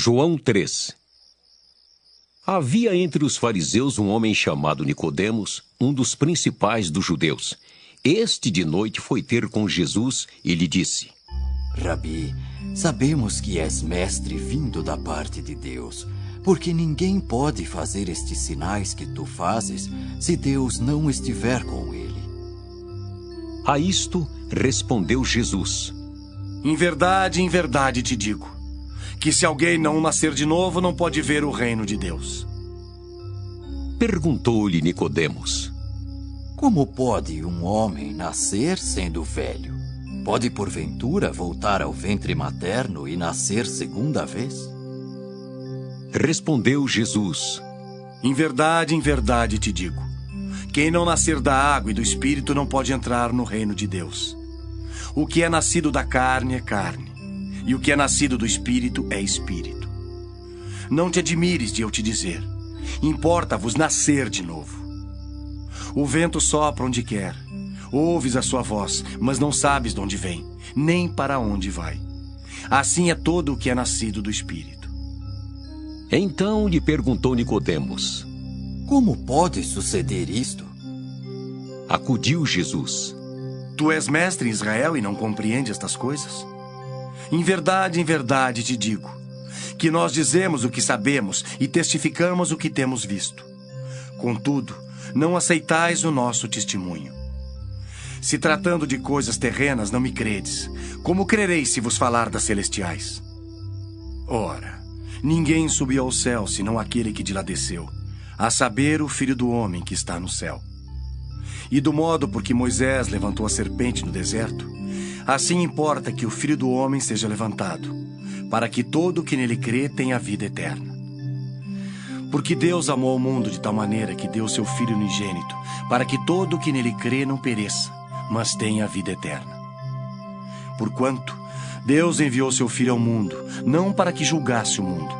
João 3. Havia entre os fariseus um homem chamado Nicodemos, um dos principais dos judeus. Este de noite foi ter com Jesus e lhe disse: Rabi, sabemos que és mestre vindo da parte de Deus, porque ninguém pode fazer estes sinais que tu fazes se Deus não estiver com ele. A isto respondeu Jesus: em verdade te digo, que se alguém não nascer de novo, não pode ver o reino de Deus. Perguntou-lhe Nicodemos: Como pode um homem nascer sendo velho? Pode porventura voltar ao ventre materno e nascer segunda vez? Respondeu Jesus: em verdade te digo, quem não nascer da água e do Espírito não pode entrar no reino de Deus. O que é nascido da carne é carne, e o que é nascido do Espírito é Espírito. Não te admires de eu te dizer, importa-vos nascer de novo. O vento sopra onde quer, ouves a sua voz, mas não sabes de onde vem, nem para onde vai. Assim é todo o que é nascido do Espírito. Então lhe perguntou Nicodemos: Como pode suceder isto? Acudiu Jesus: Tu és mestre em Israel e não compreende estas coisas? Em verdade te digo, que nós dizemos o que sabemos e testificamos o que temos visto. Contudo, não aceitais o nosso testemunho. Se tratando de coisas terrenas não me credes, como crereis se vos falar das celestiais? Ora, ninguém subiu ao céu senão aquele que de lá desceu, a saber, o Filho do Homem que está no céu. E do modo por que Moisés levantou a serpente no deserto, assim importa que o Filho do Homem seja levantado, para que todo o que nele crê tenha vida eterna. Porque Deus amou o mundo de tal maneira que deu seu Filho unigênito, para que todo o que nele crê não pereça, mas tenha vida eterna. Porquanto Deus enviou seu Filho ao mundo, não para que julgasse o mundo,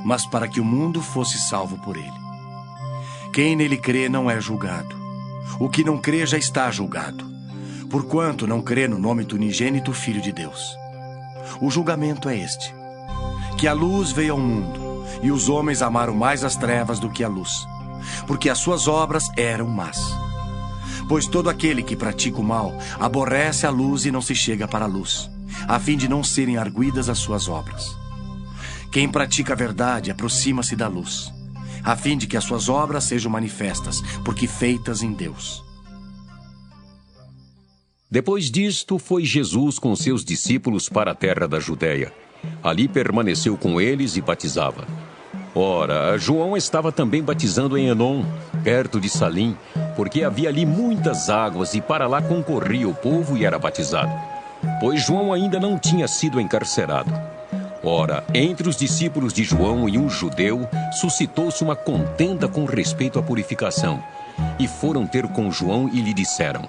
mas para que o mundo fosse salvo por ele. Quem nele crê não é julgado. O que não crê já está julgado, porquanto não crê no nome do unigênito Filho de Deus. O julgamento é este: que a luz veio ao mundo, e os homens amaram mais as trevas do que a luz, porque as suas obras eram más. Pois todo aquele que pratica o mal aborrece a luz e não se chega para a luz, a fim de não serem arguidas as suas obras. Quem pratica a verdade aproxima-se da luz, a fim de que as suas obras sejam manifestas, porque feitas em Deus. Depois disto, foi Jesus com seus discípulos para a terra da Judéia. Ali permaneceu com eles e batizava. Ora, João estava também batizando em Enom, perto de Salim, porque havia ali muitas águas e para lá concorria o povo e era batizado, pois João ainda não tinha sido encarcerado. Ora, entre os discípulos de João e um judeu, suscitou-se uma contenda com respeito à purificação. E foram ter com João e lhe disseram: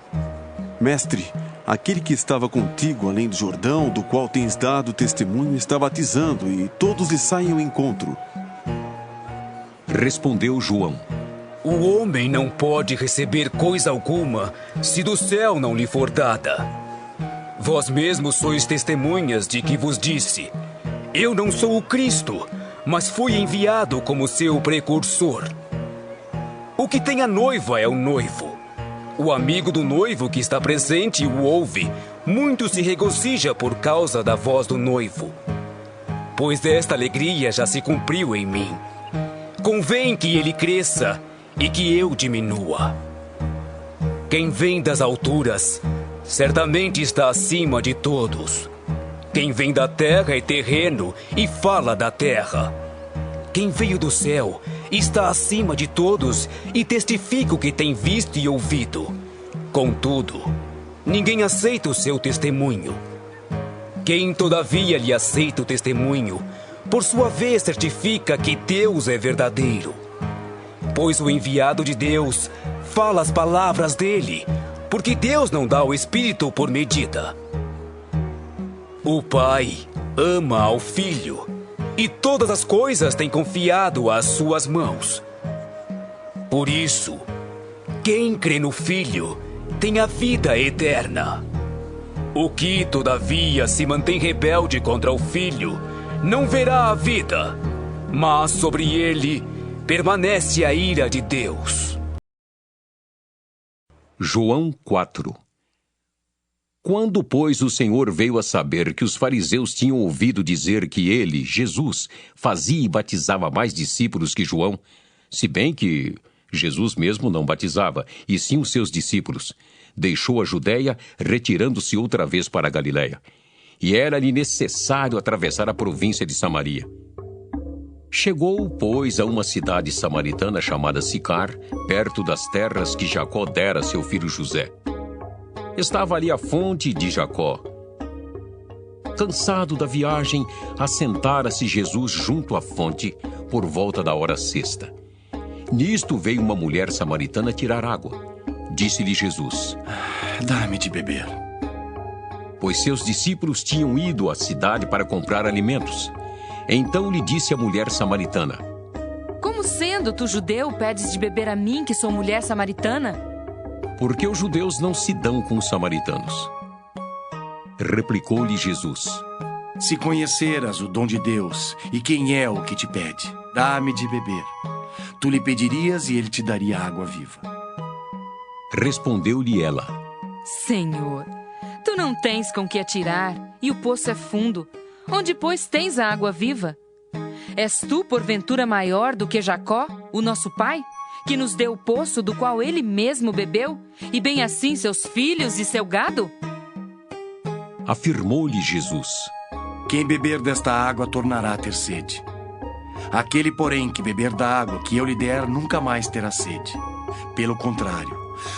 Mestre, aquele que estava contigo além do Jordão, do qual tens dado testemunho, está batizando, e todos lhe saem ao encontro. Respondeu João: O homem não pode receber coisa alguma, se do céu não lhe for dada. Vós mesmos sois testemunhas de que vos disse: Eu não sou o Cristo, mas fui enviado como seu precursor. O que tem a noiva é o noivo. O amigo do noivo que está presente o ouve, muito se regozija por causa da voz do noivo. Pois esta alegria já se cumpriu em mim. Convém que ele cresça e que eu diminua. Quem vem das alturas, certamente está acima de todos. Quem vem da terra é terreno e fala da terra. Quem veio do céu está acima de todos e testifica o que tem visto e ouvido. Contudo, ninguém aceita o seu testemunho. Quem, todavia, lhe aceita o testemunho, por sua vez certifica que Deus é verdadeiro. Pois o enviado de Deus fala as palavras dele, porque Deus não dá o Espírito por medida. O Pai ama ao Filho, e todas as coisas tem confiado às suas mãos. Por isso, quem crê no Filho tem a vida eterna. O que, todavia, se mantém rebelde contra o Filho, não verá a vida, mas sobre ele permanece a ira de Deus. João 4. Quando, pois, o Senhor veio a saber que os fariseus tinham ouvido dizer que ele, Jesus, fazia e batizava mais discípulos que João, se bem que Jesus mesmo não batizava, e sim os seus discípulos, deixou a Judéia, retirando-se outra vez para a Galiléia. E era-lhe necessário atravessar a província de Samaria. Chegou, pois, a uma cidade samaritana chamada Sicar, perto das terras que Jacó dera a seu filho José. Estava ali a fonte de Jacó. Cansado da viagem, assentara-se Jesus junto à fonte, por volta da hora sexta. Nisto veio uma mulher samaritana tirar água. Disse-lhe Jesus: Dá-me de beber. Pois seus discípulos tinham ido à cidade para comprar alimentos. Então lhe disse a mulher samaritana: Como sendo tu judeu, pedes de beber a mim, que sou mulher samaritana? Porque os judeus não se dão com os samaritanos. Replicou-lhe Jesus: Se conheceras o dom de Deus e quem é o que te pede, dá-me de beber. Tu lhe pedirias e ele te daria água viva. Respondeu-lhe ela: Senhor, tu não tens com que atirar, e o poço é fundo. Onde, pois, tens a água viva? És tu, porventura, maior do que Jacó, o nosso pai, que nos deu o poço do qual ele mesmo bebeu, e bem assim seus filhos e seu gado? Afirmou-lhe Jesus: Quem beber desta água tornará a ter sede. Aquele, porém, que beber da água que eu lhe der nunca mais terá sede. Pelo contrário,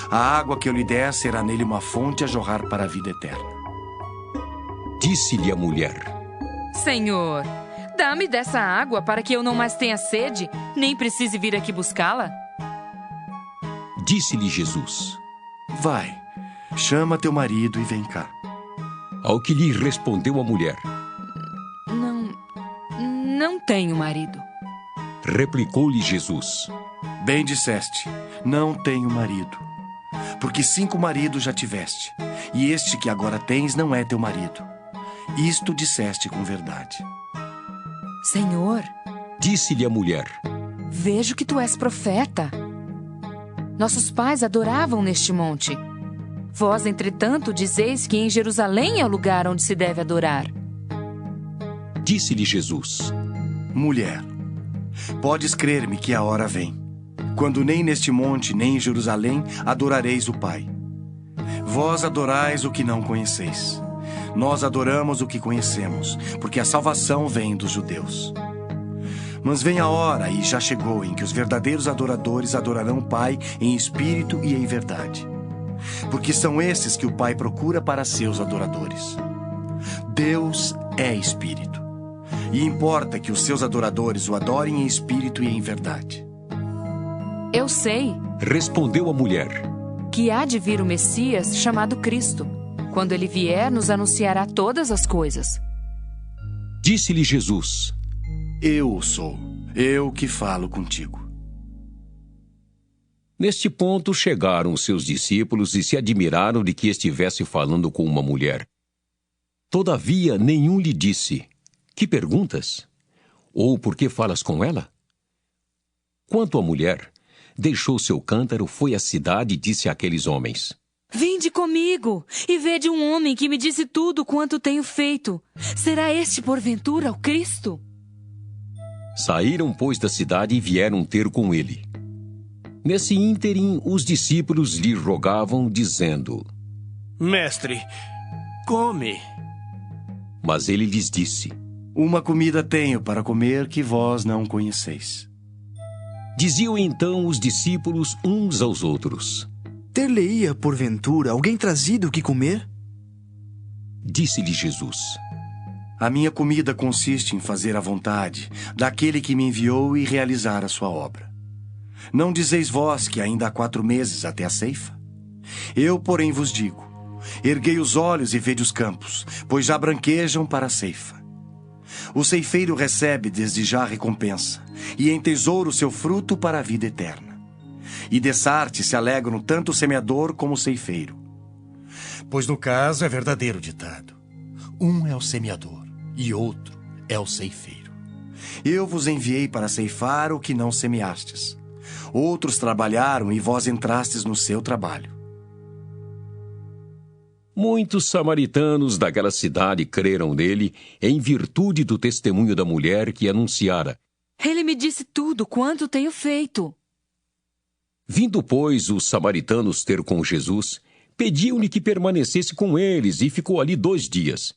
a água que eu lhe der será nele uma fonte a jorrar para a vida eterna. Disse-lhe a mulher: Senhor, dá-me dessa água para que eu não mais tenha sede, nem precise vir aqui buscá-la. Disse-lhe Jesus: Vai, chama teu marido e vem cá. Ao que lhe respondeu a mulher: Não tenho marido. Replicou-lhe Jesus: Bem disseste, não tenho marido. Porque 5 maridos já tiveste, e este que agora tens não é teu marido. Isto disseste com verdade. Senhor, disse-lhe a mulher: vejo que tu és profeta. Nossos pais adoravam neste monte. Vós, entretanto, dizeis que em Jerusalém é o lugar onde se deve adorar. Disse-lhe Jesus: Mulher, podes crer-me que a hora vem, quando nem neste monte nem em Jerusalém adorareis o Pai. Vós adorais o que não conheceis. Nós adoramos o que conhecemos, porque a salvação vem dos judeus. Mas vem a hora, e já chegou, em que os verdadeiros adoradores adorarão o Pai em espírito e em verdade. Porque são esses que o Pai procura para seus adoradores. Deus é espírito, e importa que os seus adoradores o adorem em espírito e em verdade. Eu sei, respondeu a mulher, que há de vir o Messias chamado Cristo. Quando ele vier, nos anunciará todas as coisas. Disse-lhe Jesus: Eu sou, eu que falo contigo. Neste ponto chegaram os seus discípulos e se admiraram de que estivesse falando com uma mulher. Todavia, nenhum lhe disse: Que perguntas? Ou por que falas com ela? Quanto à mulher, deixou seu cântaro, foi à cidade e disse àqueles homens: Vinde comigo e vede um homem que me disse tudo quanto tenho feito. Será este, porventura, o Cristo? Saíram, pois, da cidade e vieram ter com ele. Nesse ínterim, os discípulos lhe rogavam, dizendo: Mestre, come. Mas ele lhes disse: Uma comida tenho para comer que vós não conheceis. Diziam então os discípulos uns aos outros: Ter-lhe-ia, porventura, alguém trazido o que comer? Disse-lhe Jesus: A minha comida consiste em fazer a vontade daquele que me enviou e realizar a sua obra. Não dizeis vós que ainda há 4 meses até a ceifa? Eu, porém, vos digo: erguei os olhos e vede os campos, pois já branquejam para a ceifa. O ceifeiro recebe desde já a recompensa, e entesoura o seu fruto para a vida eterna. E dessarte se alegram tanto o semeador como o ceifeiro. Pois no caso é verdadeiro ditado: um é o semeador, e outro é o ceifeiro. Eu vos enviei para ceifar o que não semeastes. Outros trabalharam e vós entrastes no seu trabalho. Muitos samaritanos daquela cidade creram nele em virtude do testemunho da mulher que anunciara: Ele me disse tudo quanto tenho feito. Vindo, pois, os samaritanos ter com Jesus, pediam-lhe que permanecesse com eles e ficou ali 2 dias.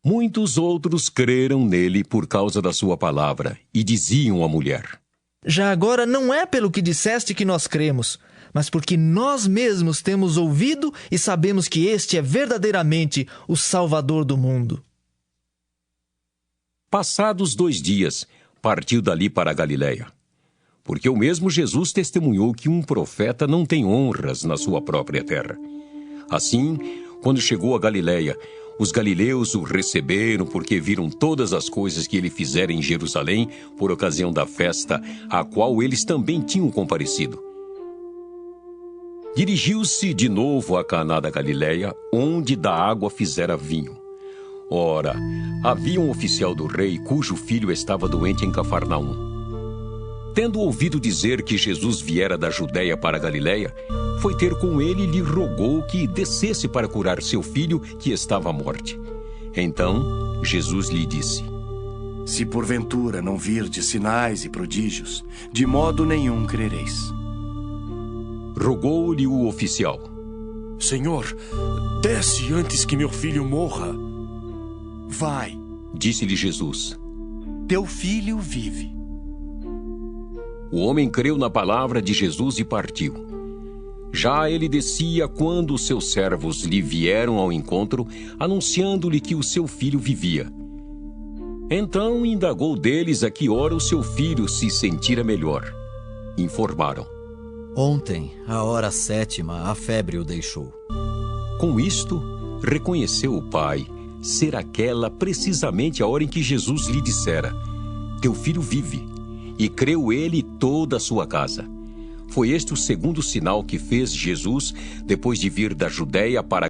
Muitos outros creram nele por causa da sua palavra e diziam à mulher: Já agora não é pelo que disseste que nós cremos, mas porque nós mesmos temos ouvido e sabemos que este é verdadeiramente o Salvador do mundo. Passados 2 dias, partiu dali para a Galiléia, porque o mesmo Jesus testemunhou que um profeta não tem honras na sua própria terra. Assim, quando chegou a Galiléia, os galileus o receberam porque viram todas as coisas que ele fizera em Jerusalém por ocasião da festa, à qual eles também tinham comparecido. Dirigiu-se de novo a Caná da Galiléia, onde da água fizera vinho. Ora, havia um oficial do rei cujo filho estava doente em Cafarnaum. Tendo ouvido dizer que Jesus viera da Judéia para a Galiléia, foi ter com ele e lhe rogou que descesse para curar seu filho, que estava à morte. Então, Jesus lhe disse: Se porventura não virdes sinais e prodígios, de modo nenhum crereis. Rogou-lhe o oficial: Senhor, desce antes que meu filho morra. Vai, disse-lhe Jesus, teu filho vive. O homem creu na palavra de Jesus e partiu. Já ele descia quando os seus servos lhe vieram ao encontro, anunciando-lhe que o seu filho vivia. Então indagou deles a que hora o seu filho se sentira melhor. Informaram: Ontem, à hora 7ª, a febre o deixou. Com isto, reconheceu o pai ser aquela precisamente a hora em que Jesus lhe dissera: Teu filho vive. E creu ele e toda a sua casa. Foi este o segundo sinal que fez Jesus depois de vir da Judéia para